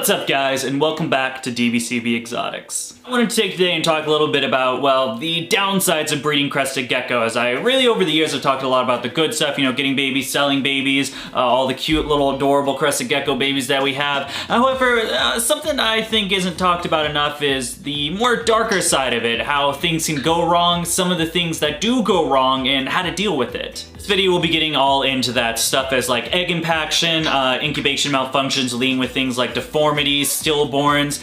What's up guys, and welcome back to DBCB Exotics. I wanted to take today and talk a little bit about, well, the downsides of breeding crested geckos. I really over the years have talked a lot about the good stuff, you know, getting babies, selling babies, all the cute little adorable crested gecko babies that we have. However, something I think isn't talked about enough is the more darker side of it, how things can go wrong, some of the things that do go wrong, and how to deal with it. This video will be getting all into that stuff as like egg impaction, incubation malfunctions leading with things like deformities, stillborns,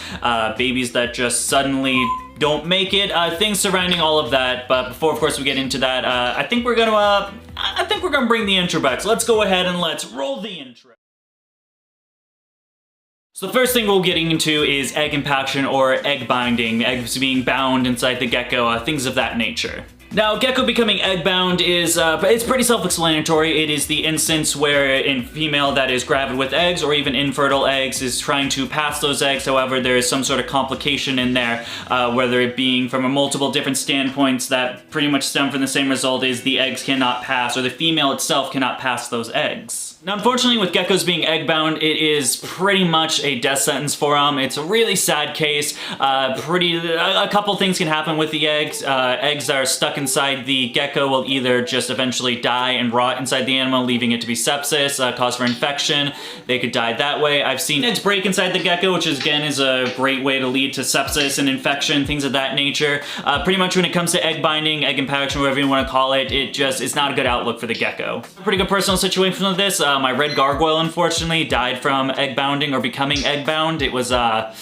babies that just suddenly don't make it, things surrounding all of that. But before, of course, we get into that, I think we're gonna bring the intro back. So let's go ahead and let's roll the intro. So the first thing we'll get into is egg impaction or egg binding, eggs being bound inside the gecko, things of that nature. Now, gecko becoming egg-bound is, it's pretty self-explanatory. It is the instance where a female that is gravid with eggs or even infertile eggs is trying to pass those eggs. However, there is some sort of complication in there, whether it being from a multiple different standpoints that pretty much stem from the same result is the eggs cannot pass, or the female itself cannot pass those eggs. Now, unfortunately, with geckos being egg-bound, it is pretty much a death sentence for them. It's a really sad case. A couple things can happen with the eggs. Eggs that are stuck inside the gecko will either just eventually die and rot inside the animal, leaving it to be sepsis, cause for infection. They could die that way. I've seen eggs break inside the gecko, which is, again, is a great way to lead to sepsis and infection, things of that nature. Pretty much when it comes to egg binding, egg impaction, whatever you want to call it, it's not a good outlook for the gecko. Pretty good personal situation with this. My red gargoyle, unfortunately, died from egg bounding or becoming egg bound. It was a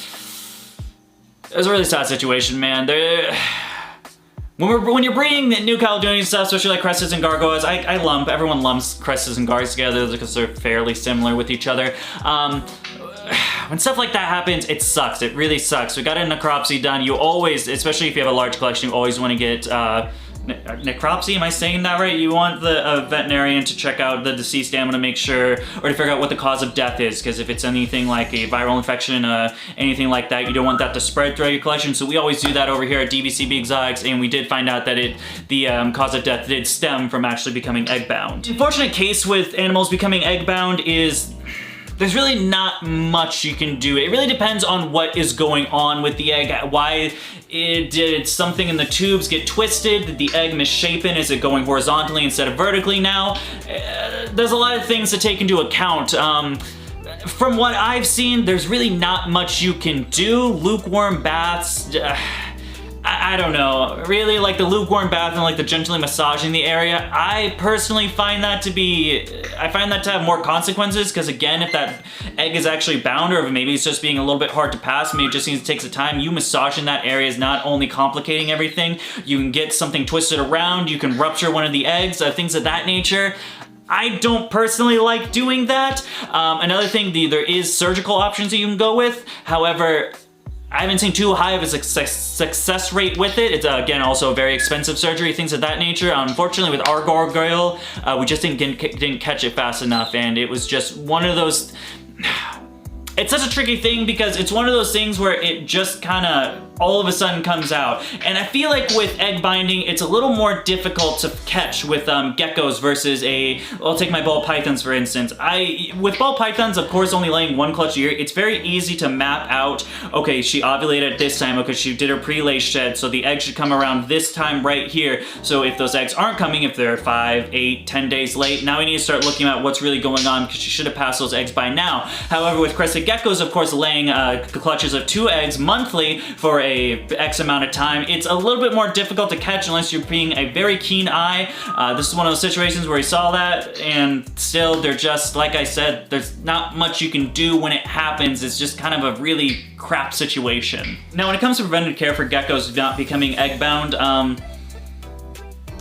really sad situation, man. When you're breeding New Caledonian stuff, especially like crested and gargoyles, everyone lumps crested and gargoyles together because they're fairly similar with each other. When stuff like that happens, it sucks. It really sucks. We got a necropsy done. You always, especially if you have a large collection, you always want to get necropsy, am I saying that right? You want the veterinarian to check out the deceased animal to make sure, or to figure out what the cause of death is, because if it's anything like a viral infection, anything like that, you don't want that to spread throughout your collection. So we always do that over here at DBCB Exotics, and we did find out that the cause of death did stem from actually becoming egg-bound. The unfortunate case with animals becoming egg-bound is there's really not much you can do. It really depends on what is going on with the egg. Why did something in the tubes get twisted? Did the egg misshapen? Is it going horizontally instead of vertically now? There's a lot of things to take into account. From what I've seen, there's really not much you can do. Lukewarm baths, I don't know, really, like the lukewarm bath and like the gently massaging the area, I personally find that to have more consequences, because again, if that egg is actually bound, or if maybe it's just being a little bit hard to pass, maybe it just needs to take some time, you massaging that area is not only complicating everything, you can get something twisted around, you can rupture one of the eggs, things of that nature. I don't personally like doing that. Another thing, there is surgical options that you can go with. However, I haven't seen too high of a success rate with it. It's, again, also a very expensive surgery, things of that nature. Unfortunately, with our gargoyle, we just didn't catch it fast enough, and it was just one of those... It's such a tricky thing because it's one of those things where it just kind of all of a sudden comes out. And I feel like with egg binding, it's a little more difficult to catch with geckos versus I'll take my ball pythons for instance. With ball pythons, of course, only laying one clutch a year, it's very easy to map out, okay, she ovulated at this time, okay, she did her pre-lay shed, so the egg should come around this time right here. So if those eggs aren't coming, if they're 5, 8, 10 days late, now we need to start looking at what's really going on because she should have passed those eggs by now. However, with crested geckos, of course, laying clutches of 2 eggs monthly for a X amount of time, it's a little bit more difficult to catch unless you're being a very keen eye. This is one of those situations where we saw that, and still, they're just, like I said, there's not much you can do when it happens. It's just kind of a really crap situation. Now, when it comes to preventative care for geckos not becoming egg-bound,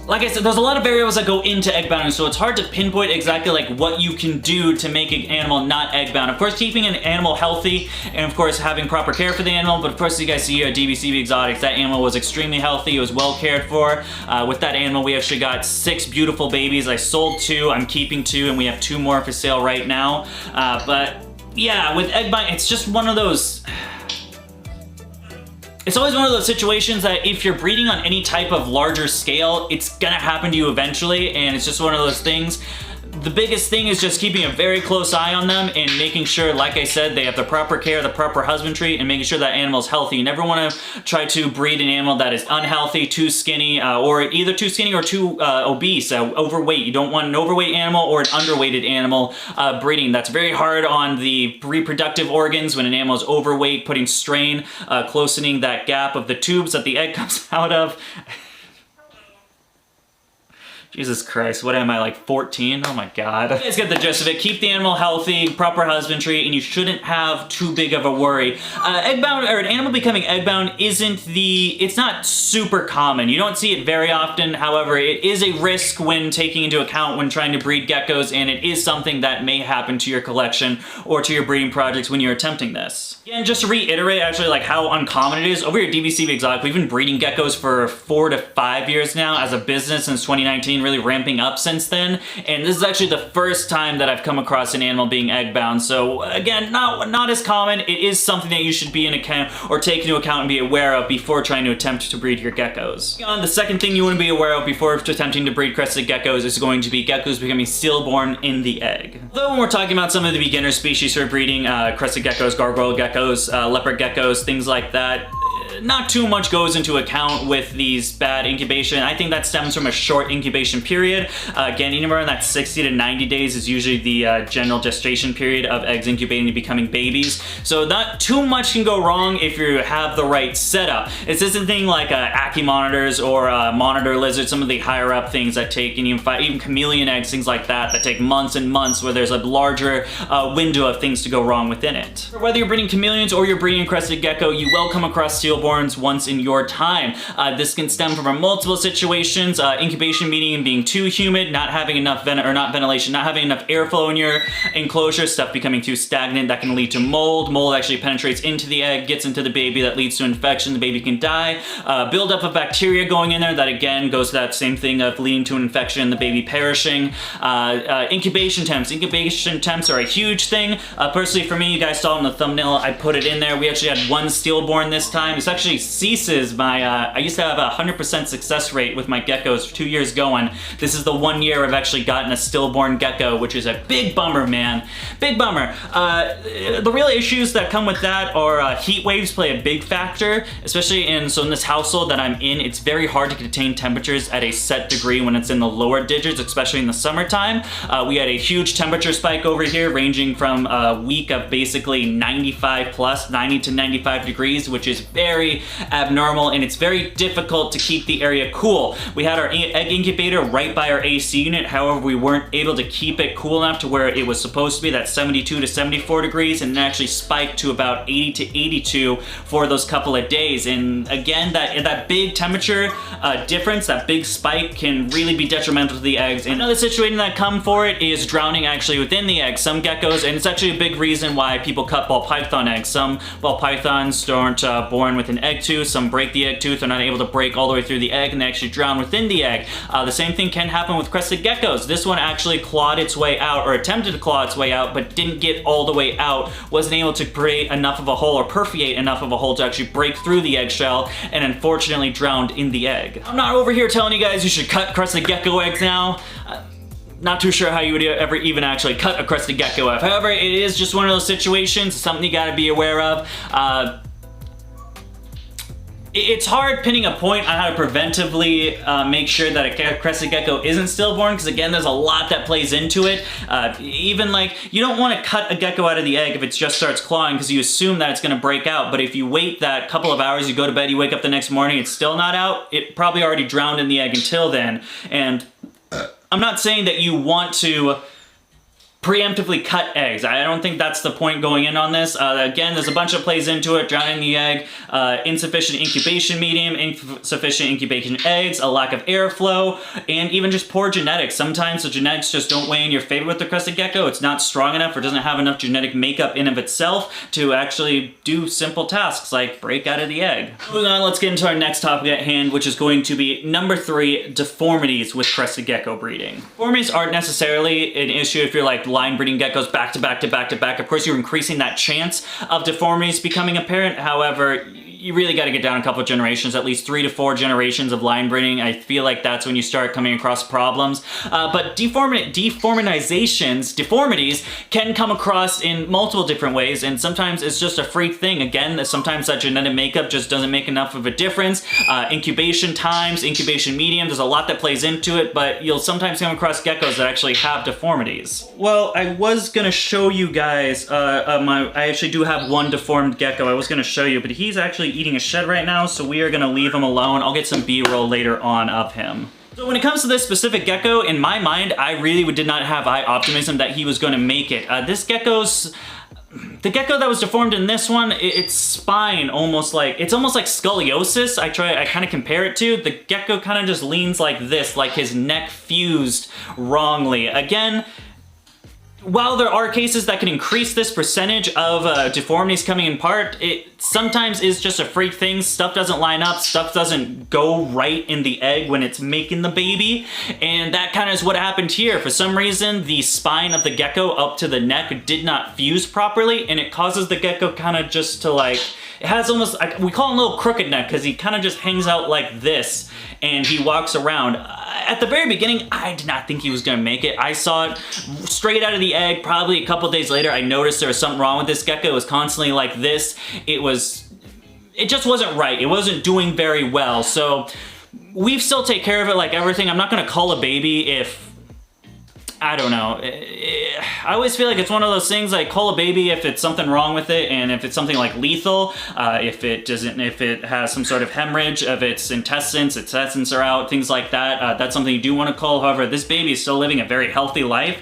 like I said, there's a lot of variables that go into egg bounding, so it's hard to pinpoint exactly like what you can do to make an animal not egg bound. Of course, keeping an animal healthy, and of course having proper care for the animal, but of course you guys see here at DBCB Exotics, that animal was extremely healthy, it was well cared for. With that animal, we actually got 6 beautiful babies. I sold 2, I'm keeping 2, and we have 2 more for sale right now. But yeah, with egg binding, it's just one of those... It's always one of those situations that if you're breeding on any type of larger scale, it's gonna happen to you eventually, and it's just one of those things The biggest thing is just keeping a very close eye on them and making sure, like I said, they have the proper care, the proper husbandry, and making sure that animal is healthy. You never want to try to breed an animal that is unhealthy, too skinny, or either too skinny or too obese, overweight. You don't want an overweight animal or an underweighted animal breeding. That's very hard on the reproductive organs when an animal is overweight, putting strain, closening that gap of the tubes that the egg comes out of. Jesus Christ, what am I, like 14? Oh my God. You guys get the gist of it. Keep the animal healthy, proper husbandry, and you shouldn't have too big of a worry. Eggbound, or an animal becoming eggbound it's not super common. You don't see it very often. However, it is a risk when taking into account when trying to breed geckos, and it is something that may happen to your collection or to your breeding projects when you're attempting this. And just to reiterate actually like how uncommon it is, over here at DVC Exotic, we've been breeding geckos for 4 to 5 years now as a business since 2019. Really ramping up since then, and this is actually the first time that I've come across an animal being egg-bound. So again, not as common. It is something that you should be in account or take into account and be aware of before trying to attempt to breed your geckos. The second thing you want to be aware of before attempting to breed crested geckos is going to be geckos becoming stillborn in the egg. Though when we're talking about some of the beginner species for breeding, crested geckos, gargoyle geckos, leopard geckos, things like that, not too much goes into account with these bad incubation. I think that stems from a short incubation period. Again, anywhere in that 60 to 90 days is usually the general gestation period of eggs incubating and becoming babies. So not too much can go wrong if you have the right setup. This isn't thing like Ackie monitors or monitor lizards, some of the higher up things that take, and even chameleon eggs, things like that take months and months, where there's a larger window of things to go wrong within it. Whether you're breeding chameleons or you're breeding crested gecko, you will come across stillborns once in your time. This can stem from multiple situations. Incubation meaning being too humid, not having enough ventilation, not having enough airflow in your enclosure, stuff becoming too stagnant. That can lead to mold. Mold actually penetrates into the egg, gets into the baby, that leads to infection. The baby can die. Buildup of bacteria going in there, that again goes to that same thing of leading to an infection, the baby perishing. Incubation temps. Incubation temps are a huge thing. Personally for me, you guys saw in the thumbnail, I put it in there. We actually had one stillborn this time. It's actually ceases my, I used to have a 100% success rate with my geckos for 2 years going. This is the 1 year I've actually gotten a stillborn gecko, which is a big bummer, man. Big bummer. The real issues that come with that are heat waves play a big factor, especially in this household that I'm in. It's very hard to contain temperatures at a set degree when it's in the lower digits, especially in the summertime. We had a huge temperature spike over here, ranging from a week of basically 95 plus, 90 to 95 degrees, which is very abnormal, and it's very difficult to keep the area cool. We had our egg incubator right by our AC unit. However, we weren't able to keep it cool enough to where it was supposed to be, that 72 to 74 degrees, and it actually spiked to about 80 to 82 for those couple of days. And again, that big temperature difference, that big spike, can really be detrimental to the eggs. And another situation that come for it is drowning actually within the egg. Some geckos, and it's actually a big reason why people cut ball python eggs. Some ball pythons aren't born with an egg tooth. Some break the egg tooth. They're not able to break all the way through the egg, and they actually drown within the egg. The same thing can happen with crested geckos. This one actually clawed its way out, or attempted to claw its way out, but didn't get all the way out. Wasn't able to create enough of a hole or perforate enough of a hole to actually break through the eggshell, and unfortunately drowned in the egg. I'm not over here telling you guys you should cut crested gecko eggs now. Not too sure how you would ever even actually cut a crested gecko egg. However, it is just one of those situations, something you gotta be aware of. It's hard pinning a point on how to preventively make sure that a crested gecko isn't stillborn, because again, there's a lot that plays into it. Even like, you don't want to cut a gecko out of the egg if it just starts clawing, because you assume that it's going to break out. But if you wait that couple of hours, you go to bed, you wake up the next morning, it's still not out, it probably already drowned in the egg until then. And I'm not saying that you want to preemptively cut eggs. I don't think that's the point going in on this. Again, there's a bunch of plays into it: drowning the egg, insufficient incubation medium, insufficient incubation eggs, a lack of airflow, and even just poor genetics. Sometimes the genetics just don't weigh in your favor with the crested gecko. It's not strong enough or doesn't have enough genetic makeup in of itself to actually do simple tasks like break out of the egg. Moving on, let's get into our next topic at hand, which is going to be number 3, deformities with crested gecko breeding. Deformities aren't necessarily an issue if you're like line breeding geckos back to back to back to back. Of course, you're increasing that chance of deformities becoming apparent. However, you really got to get down a couple generations, at least 3 to 4 generations of line breeding. I feel like that's when you start coming across problems. But deformities can come across in multiple different ways, and sometimes it's just a freak thing. Again, sometimes that genetic makeup just doesn't make enough of a difference. Incubation times, incubation medium, there's a lot that plays into it, but you'll sometimes come across geckos that actually have deformities. Well, I was gonna show you guys, I actually do have one deformed gecko I was gonna show you, but he's actually eating a shed right now, so we are gonna leave him alone. I'll get some B-roll later on of him. So when it comes to this specific gecko, in my mind, I really did not have high optimism that he was gonna make it. The gecko that was deformed in this one, its spine it's almost like scoliosis. I kind of compare it to. The gecko kind of just leans like this, like his neck fused wrongly. Again, while there are cases that can increase this percentage of deformities coming in part, it sometimes is just a freak thing. Stuff doesn't line up, stuff doesn't go right in the egg when it's making the baby, and that kind of is what happened here. For some reason, the spine of the gecko up to the neck did not fuse properly, and it causes the gecko kind of just to like, it has almost, we call him a little crooked neck because he kind of just hangs out like this and he walks around. At the very beginning, I did not think he was gonna make it. I saw it straight out of the egg. Probably a couple days later, I noticed there was something wrong with this gecko. It was constantly like this. It just wasn't right. It wasn't doing very well. So we still take care of it like everything. I'm not gonna cull a baby if, I don't know. I always feel like it's one of those things, like cull a baby if it's something wrong with it, and if it's something like lethal, if it has some sort of hemorrhage of its intestines are out, things like that, that's something you do want to cull. However, this baby is still living a very healthy life.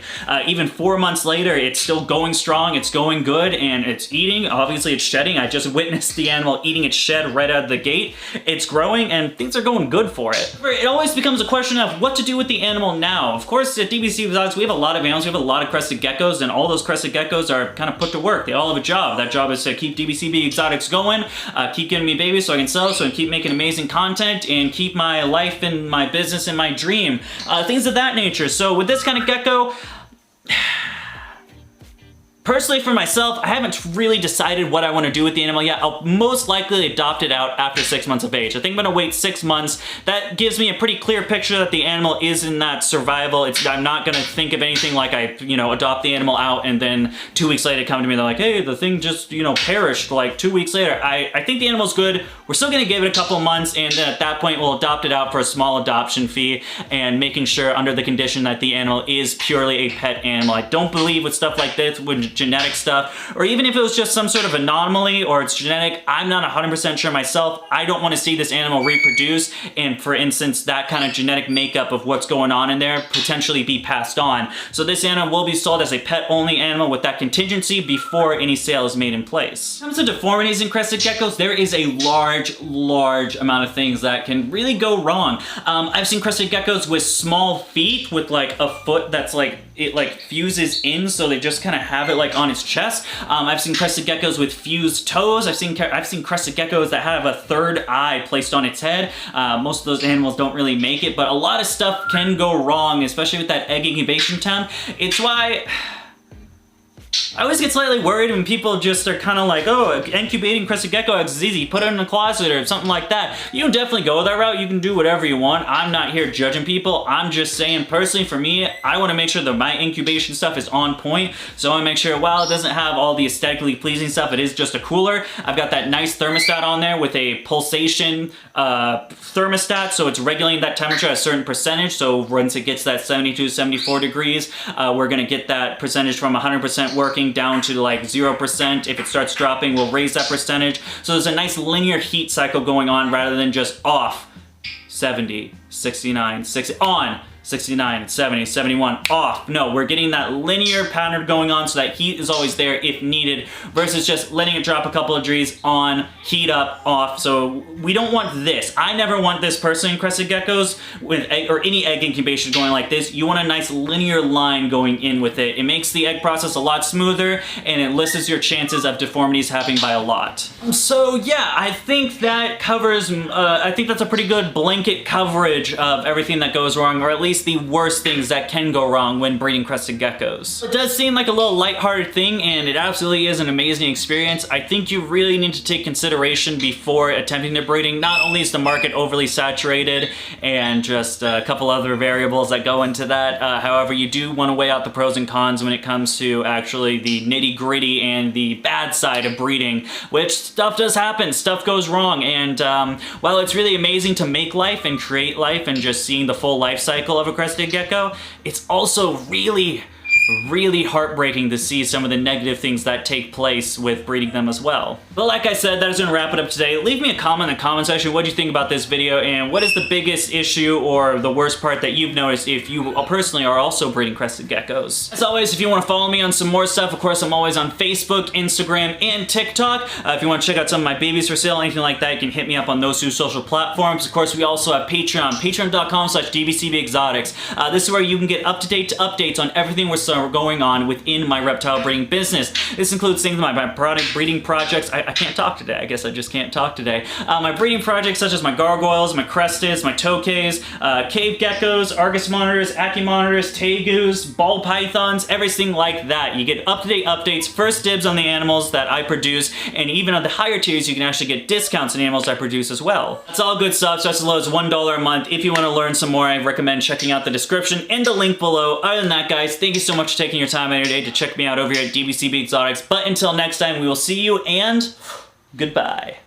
Even 4 months later, it's still going strong, it's going good, and it's eating. Obviously, it's shedding. I just witnessed the animal eating its shed right out of the gate. It's growing, and things are going good for it. It always becomes a question of what to do with the animal now. Of course, at DBC Vlogs, we have a lot of animals, we have a lot of crested geckos, and all those crested geckos are kind of put to work. They all have a job. That job is to keep DBCB Exotics going, keep giving me babies so I can sell, so I can keep making amazing content, and keep my life and my business and my dream. Things of that nature. So with this kind of gecko, personally, for myself, I haven't really decided what I want to do with the animal yet. I'll most likely adopt it out after 6 months of age. I think I'm going to wait 6 months. That gives me a pretty clear picture that the animal is in that survival. I'm not going to think of anything like I, adopt the animal out and then 2 weeks later come to me, they're like, hey, the thing just, perished like 2 weeks later. I think the animal's good. We're still going to give it a couple of months, and then at that point, we'll adopt it out for a small adoption fee, and making sure under the condition that the animal is purely a pet animal. I don't believe with stuff like this, with genetic stuff, or even if it was just some sort of anomaly or it's genetic, I'm not 100% sure myself. I don't want to see this animal reproduce, and for instance, that kind of genetic makeup of what's going on in there potentially be passed on. So this animal will be sold as a pet-only animal with that contingency before any sale is made in place. When it comes to deformities in crested geckos, there is a large amount of things that can really go wrong. I've seen crested geckos with small feet with like a foot that's like, it like fuses in, so they just kind of have it like on its chest. I've seen crested geckos with fused toes. I've seen crested geckos that have a third eye placed on its head. Most of those animals don't really make it, but a lot of stuff can go wrong, especially with that egg incubation time. It's why I always get slightly worried when people just are kind of like, oh, incubating crested gecko eggs is easy, put it in the closet or something like that. You can definitely go that route, you can do whatever you want. I'm not here judging people, I'm just saying personally for me, I want to make sure that my incubation stuff is on point, so I want to make sure while it doesn't have all the aesthetically pleasing stuff, it is just a cooler. I've got that nice thermostat on there with a pulsation thermostat, so it's regulating that temperature at a certain percentage, so once it gets that 72, 74 degrees, we're going to get that percentage from 100% working down to like 0%. If it starts dropping, we'll raise that percentage. So there's a nice linear heat cycle going on rather than just off 70, 69, 60, on 69, 70, 71, off. No, we're getting that linear pattern going on so that heat is always there if needed versus just letting it drop a couple of degrees on, heat up, off. So we don't want this. I never want this personally in crested geckos with egg, or any egg incubation going like this. You want a nice linear line going in with it. It makes the egg process a lot smoother and it lessens your chances of deformities happening by a lot. So yeah, I think that covers, I think that's a pretty good blanket coverage of everything that goes wrong, or at least least the worst things that can go wrong when breeding crested geckos. It does seem like a little lighthearted thing, and it absolutely is an amazing experience. I think you really need to take consideration before attempting the breeding. Not only is the market overly saturated and just a couple other variables that go into that, however, you do want to weigh out the pros and cons when it comes to actually the nitty-gritty and the bad side of breeding, which stuff does happen, stuff goes wrong, and while it's really amazing to make life and create life and just seeing the full life cycle of a crested gecko, it's also really heartbreaking to see some of the negative things that take place with breeding them as well. But like I said, that is going to wrap it up today. Leave me a comment in the comment section. What do you think about this video, and what is the biggest issue or the worst part that you've noticed if you personally are also breeding crested geckos? As always, if you want to follow me on some more stuff, of course, I'm always on Facebook, Instagram, and TikTok. If you want to check out some of my babies for sale, anything like that, you can hit me up on those two social platforms. Of course, we also have Patreon, patreon.com/dbcbexotics. This is where you can get up-to-date updates on everything we're going on within my reptile breeding business. This includes things like my product breeding projects. I can't talk today. I guess I just can't talk today. My breeding projects such as my gargoyles, my cresteds, my tokays, cave geckos, Argus monitors, Aki monitors, tegus, ball pythons, everything like that. You get up-to-date updates, first dibs on the animals that I produce, and even on the higher tiers you can actually get discounts on animals I produce as well. It's all good stuff, so that's as low as $1 a month. If you want to learn some more, I recommend checking out the description and the link below. Other than that, guys, thank you so much for taking your time out of your day to check me out over here at DBCB Exotics. But until next time, we will see you, and goodbye.